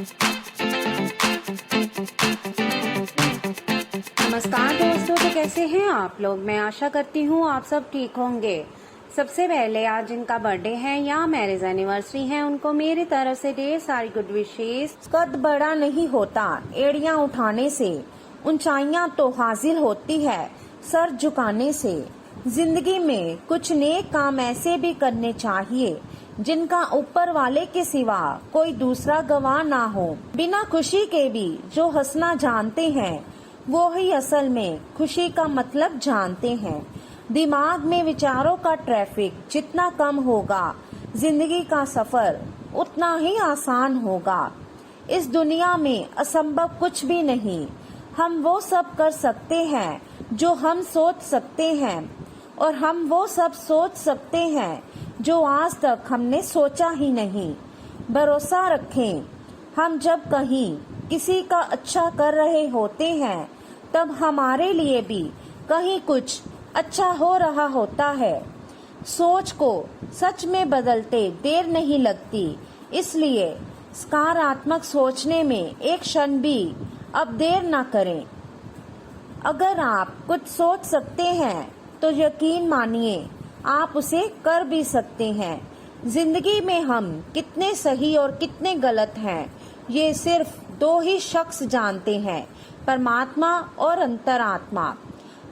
नमस्कार दोस्तों, तो कैसे हैं आप लोग। मैं आशा करती हूँ आप सब ठीक होंगे। सबसे पहले आज जिनका बर्थडे है या मैरिज एनिवर्सरी है, उनको मेरी तरफ से ढेर सारी गुड विशेष। कद बड़ा नहीं होता एड़ियां उठाने से, ऊंचाइयां तो हासिल होती है सर झुकाने से। जिंदगी में कुछ नेक काम ऐसे भी करने चाहिए जिनका ऊपर वाले के सिवा कोई दूसरा गवाह ना हो। बिना खुशी के भी जो हंसना जानते हैं वो ही असल में खुशी का मतलब जानते हैं। दिमाग में विचारों का ट्रैफिक जितना कम होगा, जिंदगी का सफर उतना ही आसान होगा। इस दुनिया में असंभव कुछ भी नहीं। हम वो सब कर सकते हैं जो हम सोच सकते हैं, और हम वो सब सोच सकते हैं जो आज तक हमने सोचा ही नहीं। भरोसा रखें, हम जब कहीं किसी का अच्छा कर रहे होते हैं तब हमारे लिए भी कहीं कुछ अच्छा हो रहा होता है। सोच को सच में बदलते देर नहीं लगती, इसलिए सकारात्मक सोचने में एक क्षण भी अब देर ना करें। अगर आप कुछ सोच सकते हैं तो यकीन मानिए आप उसे कर भी सकते हैं। जिंदगी में हम कितने सही और कितने गलत हैं, ये सिर्फ दो ही शख्स जानते हैं, परमात्मा और अंतरात्मा।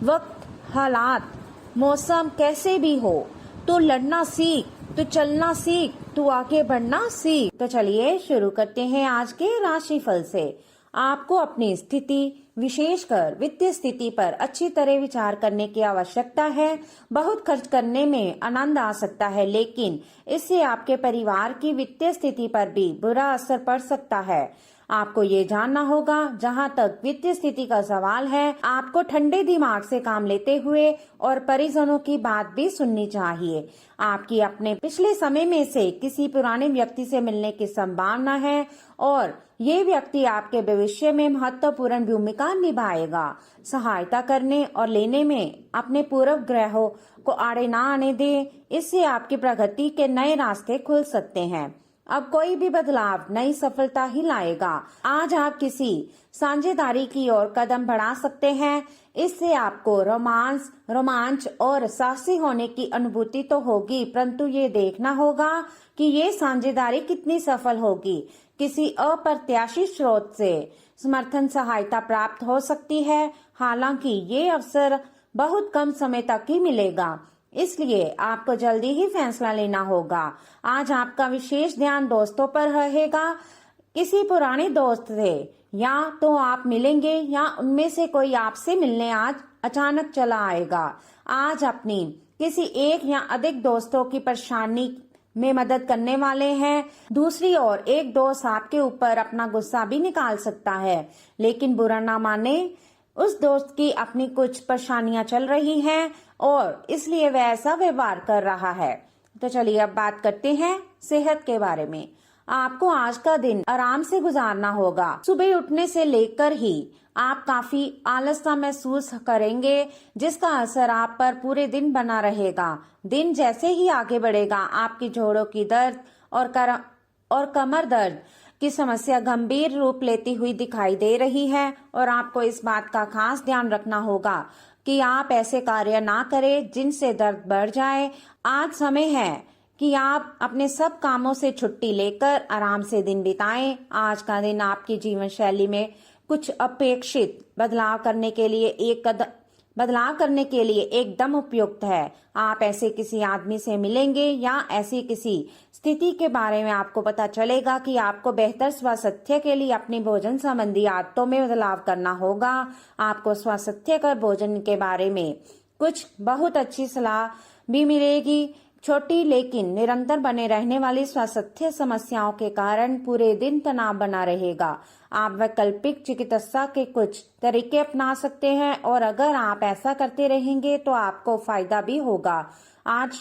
वक्त, हालात, मौसम कैसे भी हो, तू लड़ना सीख, तू चलना सीख, तू आगे बढ़ना सीख। तो चलिए शुरू करते हैं आज के राशिफल से। आपको अपनी स्थिति, विशेषकर वित्तीय स्थिति पर अच्छी तरह विचार करने की आवश्यकता है। बहुत खर्च करने में आनंद आ सकता है, लेकिन इससे आपके परिवार की वित्तीय स्थिति पर भी बुरा असर पड़ सकता है। आपको ये जानना होगा, जहां तक वित्तीय स्थिति का सवाल है, आपको ठंडे दिमाग से काम लेते हुए और परिजनों की बात भी सुननी चाहिए। आपकी अपने पिछले समय में से किसी पुराने व्यक्ति से मिलने की संभावना है और ये व्यक्ति आपके भविष्य में महत्वपूर्ण भूमिका निभाएगा। सहायता करने और लेने में अपने पूर्व ग्रहों को आड़े ना आने दें, इससे आपकी प्रगति के नए रास्ते खुल सकते हैं। अब कोई भी बदलाव नई सफलता ही लाएगा। आज आप किसी साझेदारी की ओर कदम बढ़ा सकते हैं, इससे आपको रोमांच और साहसी होने की अनुभूति तो होगी, परंतु ये देखना होगा कि ये साझेदारी कितनी सफल होगी। किसी अप्रत्याशित स्रोत से समर्थन सहायता प्राप्त हो सकती है, हालांकि ये अवसर बहुत कम समय तक ही मिलेगा, इसलिए आपको जल्दी ही फैसला लेना होगा। आज आपका विशेष ध्यान दोस्तों पर रहेगा। किसी पुराने दोस्त से या तो आप मिलेंगे या उनमें से कोई आपसे मिलने आज अचानक चला आएगा। आज अपनी किसी एक या अधिक दोस्तों की परेशानी में मदद करने वाले हैं। दूसरी ओर एक दोस्त आपके ऊपर अपना गुस्सा भी निकाल सकता है, लेकिन बुरा ना माने, उस दोस्त की अपनी कुछ परेशानियां चल रही हैं और इसलिए वह ऐसा व्यवहार कर रहा है। तो चलिए अब बात करते हैं सेहत के बारे में। आपको आज का दिन आराम से गुजारना होगा। सुबह उठने से लेकर ही आप काफी आलस्य महसूस करेंगे, जिसका असर आप पर पूरे दिन बना रहेगा। दिन जैसे ही आगे बढ़ेगा, आपकी जोड़ों की दर्द और कमर दर्द की समस्या गंभीर रूप लेती हुई दिखाई दे रही है, और आपको इस बात का खास ध्यान रखना होगा कि आप ऐसे कार्य ना करें जिनसे दर्द बढ़ जाए। आज समय है कि आप अपने सब कामों से छुट्टी लेकर आराम से दिन बिताएं। आज का दिन आपकी जीवन शैली में कुछ अपेक्षित बदलाव करने के लिए एकदम उपयुक्त है। आप ऐसे किसी आदमी से मिलेंगे या ऐसी किसी स्थिति के बारे में आपको पता चलेगा कि आपको बेहतर स्वास्थ्य के लिए अपनी भोजन संबंधी आदतों में बदलाव करना होगा। आपको स्वास्थ्यकर भोजन के बारे में कुछ बहुत अच्छी सलाह भी मिलेगी। छोटी लेकिन निरंतर बने रहने वाली स्वास्थ्य समस्याओं के कारण पूरे दिन तनाव बना रहेगा। आप वैकल्पिक चिकित्सा के कुछ तरीके अपना सकते हैं, और अगर आप ऐसा करते रहेंगे तो आपको फायदा भी होगा। आज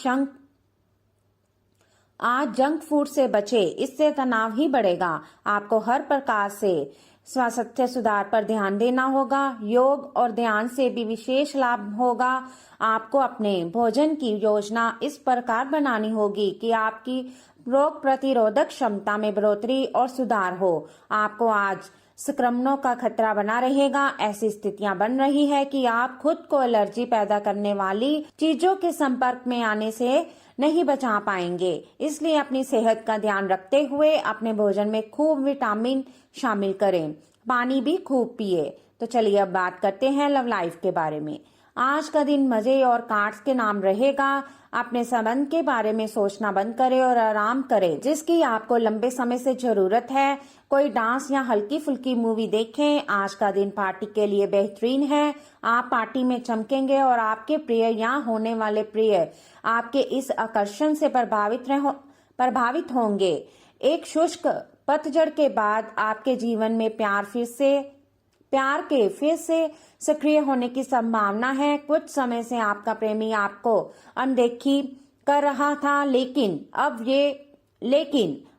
जंक फूड से बचे, इससे तनाव ही बढ़ेगा। आपको हर प्रकार से स्वास्थ्य सुधार पर ध्यान देना होगा। योग और ध्यान से भी विशेष लाभ होगा। आपको अपने भोजन की योजना इस प्रकार बनानी होगी कि आपकी रोग प्रतिरोधक क्षमता में बढ़ोतरी और सुधार हो। आपको आज संक्रमणों का खतरा बना रहेगा। ऐसी स्थितियां बन रही है कि आप खुद को एलर्जी पैदा करने वाली चीजों के संपर्क में आने से नहीं बचा पाएंगे। इसलिए अपनी सेहत का ध्यान रखते हुए अपने भोजन में खूब विटामिन शामिल करें। पानी भी खूब पिए। तो चलिए अब बात करते हैं लव लाइफ के बारे में। आज का दिन मजे और कार्ड्स के नाम रहेगा। अपने संबंध के बारे में सोचना बंद करें और आराम करें, जिसकी आपको लंबे समय से जरूरत है। कोई डांस या हल्की फुल्की मूवी देखें। आज का दिन पार्टी के लिए बेहतरीन है। आप पार्टी में चमकेंगे और आपके प्रिय या होने वाले प्रिय आपके इस आकर्षण से प्रभावित होंगे। एक शुष्क पतझड़ के बाद आपके जीवन में प्यार के फिर से सक्रिय होने की संभावना है। कुछ समय से आपका प्रेमी आपको अनदेखी कर रहा था, लेकिन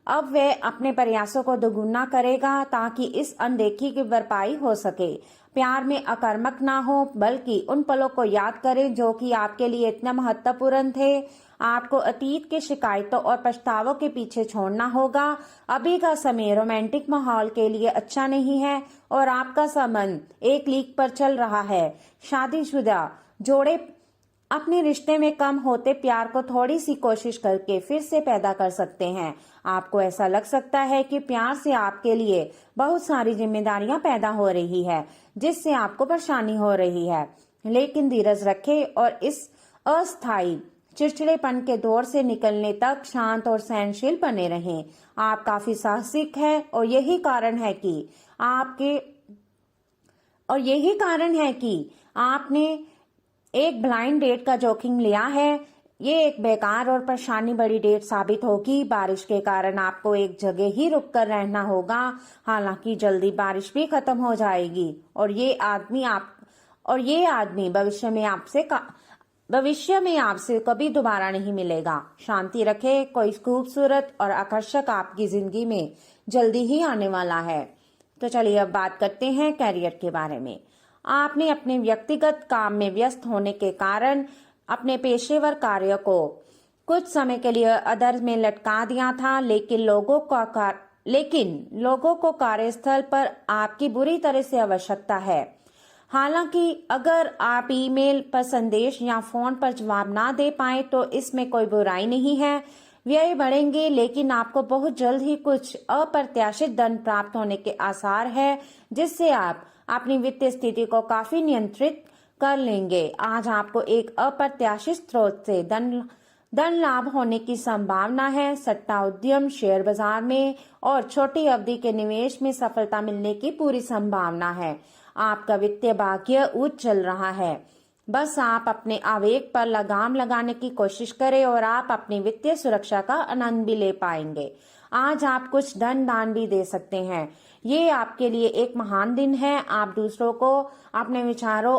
अब वह अपने प्रयासों को दोगुना करेगा ताकि इस अनदेखी की भरपाई हो सके। प्यार में आक्रामक ना हो, बल्कि उन पलों को याद करें जो कि आपके लिए इतने महत्वपूर्ण थे। आपको अतीत के शिकायतों और पछतावों के पीछे छोड़ना होगा। अभी का समय रोमांटिक माहौल के लिए अच्छा नहीं है और आपका संबंध एक लीक पर चल रहा है। शादीशुदा जोड़े अपने रिश्ते में कम होते प्यार को थोड़ी सी कोशिश करके फिर से पैदा कर सकते हैं। आपको ऐसा लग सकता है कि प्यार से आपके लिए बहुत सारी जिम्मेदारियां पैदा हो रही है, जिससे आपको परेशानी हो रही है। लेकिन धीरज रखें और इस अस्थायी चिड़चिड़ेपन के दौर से निकलने तक शांत और सहनशील बने रहें। आप काफी साहसिक हैं और यही कारण है कि आपने एक ब्लाइंड डेट का जोखिम लिया है। ये एक बेकार और परेशानी बड़ी डेट साबित होगी। बारिश के कारण आपको एक जगह ही रुककर रहना होगा। हालांकि जल्दी बारिश भी खत्म हो जाएगी और ये आदमी भविष्य में आपसे कभी दोबारा नहीं मिलेगा। शांति रखें। कोई खूबसूरत और आकर्षक आपकी जिंदगी में जल्दी ही आने वाला है। तो चलिए अब बात करते हैं कैरियर के बारे में। आपने अपने व्यक्तिगत काम में व्यस्त होने के कारण अपने पेशेवर कार्य को कुछ समय के लिए अधर में लटका दिया था, लेकिन लोगों को कार्यस्थल पर आपकी बुरी तरह से आवश्यकता है। हालांकि अगर आप ईमेल पर संदेश या फोन पर जवाब ना दे पाए तो इसमें कोई बुराई नहीं है। व्यय बढ़ेंगे, लेकिन आपको बहुत जल्द ही कुछ अप्रत्याशित धन प्राप्त होने के आसार है, जिससे आप अपनी वित्तीय स्थिति को काफी नियंत्रित कर लेंगे। आज आपको एक अप्रत्याशित स्रोत से धन लाभ होने की संभावना है। सट्टा उद्यम, शेयर बाजार में और छोटी अवधि के निवेश में सफलता मिलने की पूरी संभावना है। आपका वित्तीय भाग्य उच्च चल रहा है। बस आप अपने आवेग पर लगाम लगाने की कोशिश करें और आप अपनी वित्तीय सुरक्षा का आनंद भी ले पाएंगे। आज आप कुछ धन दान भी दे सकते हैं। ये आपके लिए एक महान दिन है। आप दूसरों को अपने विचारों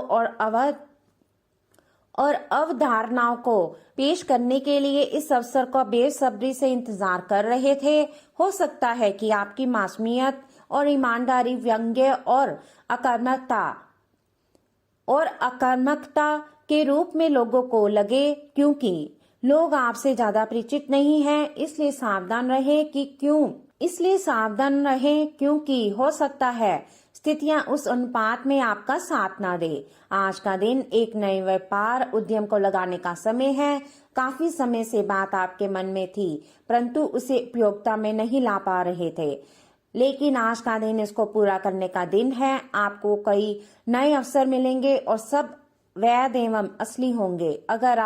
और अवधारणाओं को पेश करने के लिए इस अवसर का बेसब्री से इंतजार कर रहे थे। हो सकता है कि आपकी मासूमियत और ईमानदारी व्यंग्य और आक्रामकता के रूप में लोगों को लगे, क्योंकि लोग आपसे ज्यादा परिचित नहीं हैं। इसलिए सावधान रहें क्योंकि हो सकता है स्थितियां उस अनुपात में आपका साथ ना दे। आज का दिन एक नए व्यापार उद्यम को लगाने का समय है। काफी समय से बात आपके मन में थी, परंतु उसे उपयोगिता में नहीं ला पा रहे थे, लेकिन आज का दिन इसको पूरा करने का दिन है। आपको कई नए अवसर मिलेंगे और सब वैध एवं असली होंगे। अगर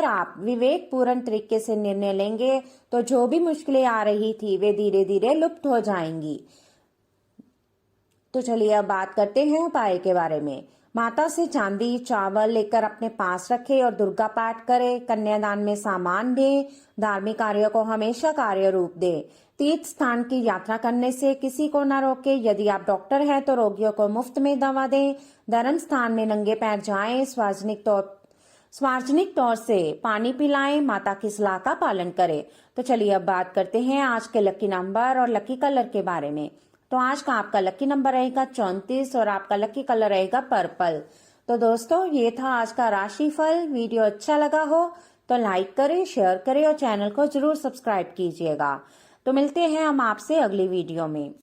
आप विवेकपूर्ण तरीके से निर्णय लेंगे तो जो भी मुश्किलें आ रही थी वे धीरे धीरे लुप्त हो जाएंगी। तो चलिए अब बात करते हैं उपाय के बारे में। माता से चांदी चावल लेकर अपने पास रखें और दुर्गा पाठ करें। कन्यादान में सामान दें। धार्मिक कार्यों को हमेशा कार्य रूप दें। तीर्थ स्थान की यात्रा करने से किसी को न रोके। यदि आप डॉक्टर हैं तो रोगियों को मुफ्त में दवा दें। धर्म स्थान में नंगे पैर जाएं। सार्वजनिक तौर से पानी पिलाएं। माता की सलाह का पालन करें। तो चलिए अब बात करते हैं आज के लकी नंबर और लकी कलर के बारे में। तो आज का आपका लकी नंबर रहेगा 34 और आपका लकी कलर रहेगा पर्पल। तो दोस्तों ये था आज का राशिफल। वीडियो अच्छा लगा हो तो लाइक करें, शेयर करें और चैनल को जरूर सब्सक्राइब कीजिएगा। तो मिलते हैं हम आपसे अगली वीडियो में।